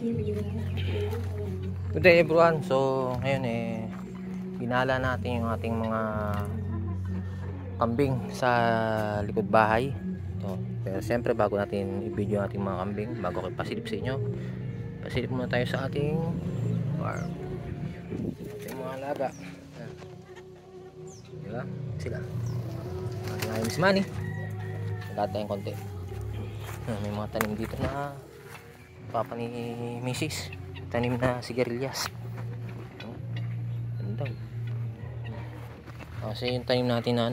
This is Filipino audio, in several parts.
Good day everyone. So ngayon ginala natin yung ating mga kambing sa likod bahay. So, pero siyempre bago natin i-video ang ating mga kambing, bago ko pasilip sa inyo, pasilip muna tayo sa ating farm. Ating mga alaga. Diba? Sila. Ating Miss Manny. Lahat tayong konti. May mga tanim dito na papa ni Mrs. Tanim na sigarilyas. Ganda. Kasi yung tanim natin na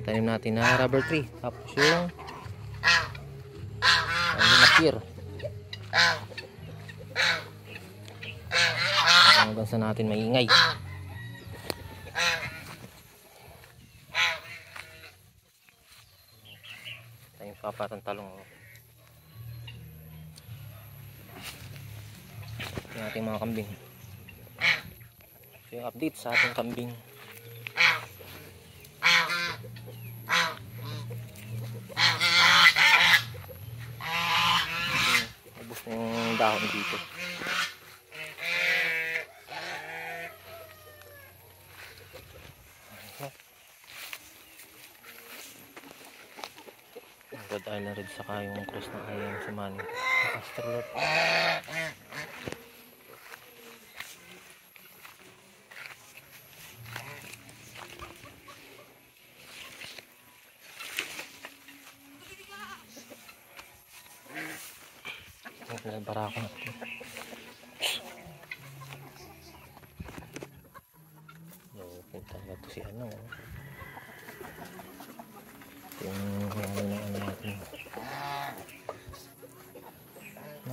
tanim natin na rubber tree. Tapos yung na pier. Hanggang sa natin maingay. Tayong papatang talong. Yung ating mga kambing. So yung update sa ating kambing. Ubus na yung dahon dito. Rhode Island Red saka yung cross ng ayang si Manny. Astrolot. Barako natin. Punta na ito si yung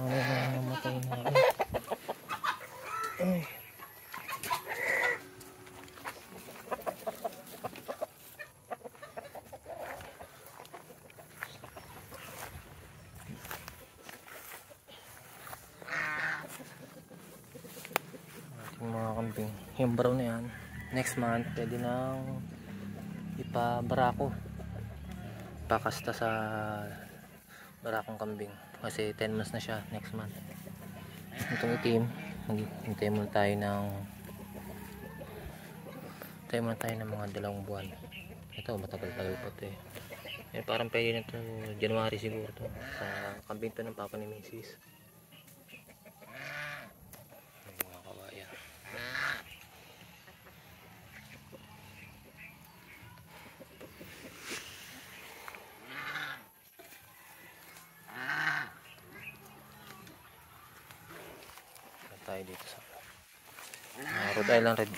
natin namatay na mga kambing. Yung brown na yan next month pwede nang ipabarako, ipakasta sa barakong kambing kasi 10 months na siya next month. Itong itim hintay muna tayo ng mga 2 buwan. Ito matagal-tagal pa ito parang pwede na ito January siguro to sa kambing to ng papa ni Mrs. Tayo dito sa Rhode Island Red.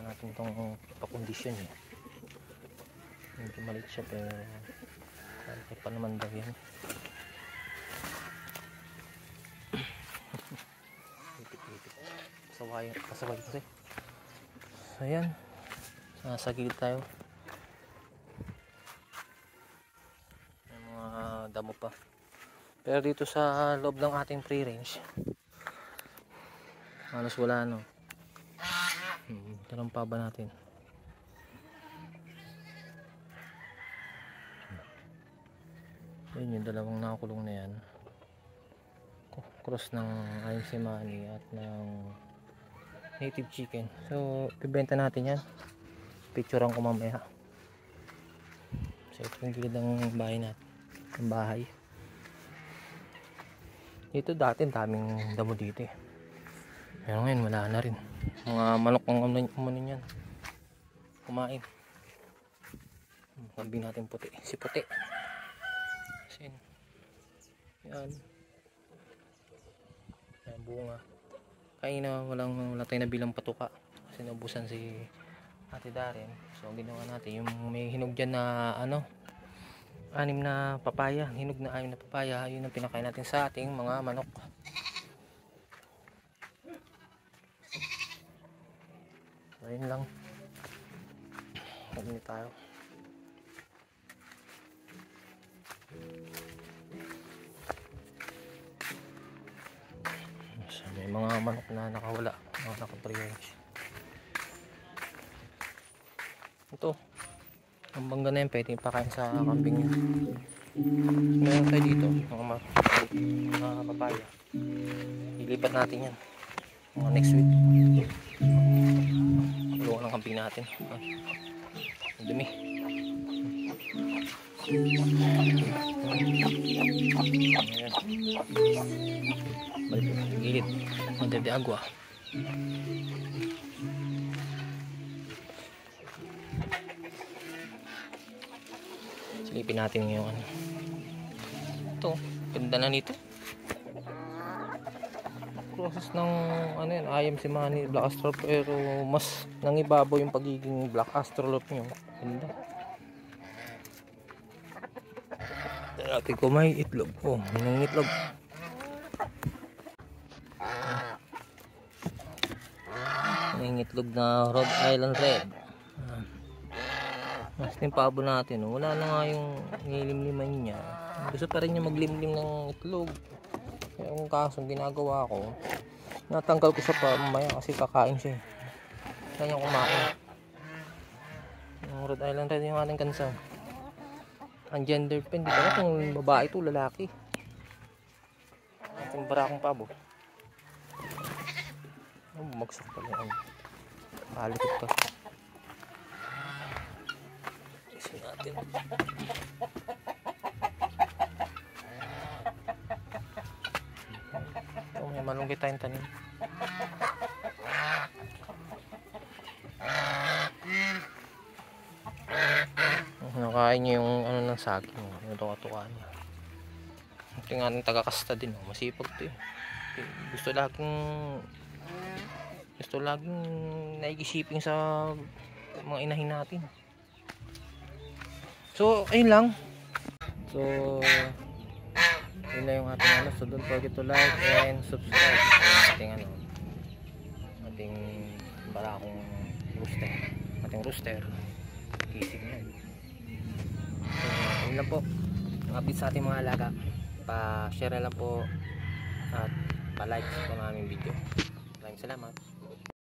Natin itong pakondisyon medyo maliit siya pero malaki pa naman daw yan. Kasaway kasi. So ayan, sa gilid tayo, may mga damo pa pero dito sa loob ng ating free range halos wala Talong pa ba natin? Yun yung dalawang nakakulong na yan. Cross ng ayang si Manny at ng native chicken. So, ibenta natin yan. Picturean ko mamaya. So, ito yung gilid ng bahay natin. Ang bahay. Dito dati daming damo dito pero ngayon wala na rin. Mga manok ang umunin yan. Kumain. Kambing natin puti. Si puti. Sin. Yan. Yan bunga. Kaya wala tayong nabilang patuka. sinubusan si Ate Darren. So ginawa natin yung may hinog dyan na ano, anim na papaya, hinog na anim na papaya, yun ang pinakain natin sa ating mga manok. So yun lang, mag-init tayo. So, may mga manok na nakawala, mga naka-pre-range. Ito, ang bangga na yan, pwede ipakain sa kambing nyo. Meron tayo dito, mga papaya. Ilipat natin yan mga next week. Luwa ng kambing natin. Ang dumi. Ayan. Balik po sa gilid. Madre de agua. Silipin natin yung ano. Ito, ganda na nito. Process ng ano yan, ayam si Manny Black Astrolop, pero mas nangibabaw yung pagiging Black Astrolop nyo. Ganda. Dati ko may itlog. Oh, may itlog. May itlog na Rhode Island Red. Mas yung pabo natin, wala na nga yung nilimliman niya. Gusto pa rin niya maglimlim ng itlog. Kaya kung kasong ginagawa ko, natanggal ko siya pa mamaya kasi kakain siya. Kaya niya kumain. Yung Rhode Island Red yung ating kansaw. Ang gender pen, di ba? Kung babae ito, lalaki. Ating barakong pabo. Bumagsak pa yan. Malikot pa. Isin natin. Oh, may malunggay tayong tanim. Nakain niya yung ano ng saging, yung tuka-tuka niya. Ito yung ating taga-kasta din, masipag ito eh. Gusto laging naigisiping sa mga inahin natin. So ayun lang. So yun na yung ating ano. So don't forget to like and subscribe ating ano, ating barakong rooster, ating rooster kisig na. Yun lang po ang update sa ating mga alaga. Pa-share lang po at pa-like po ng aming video. Maraming salamat.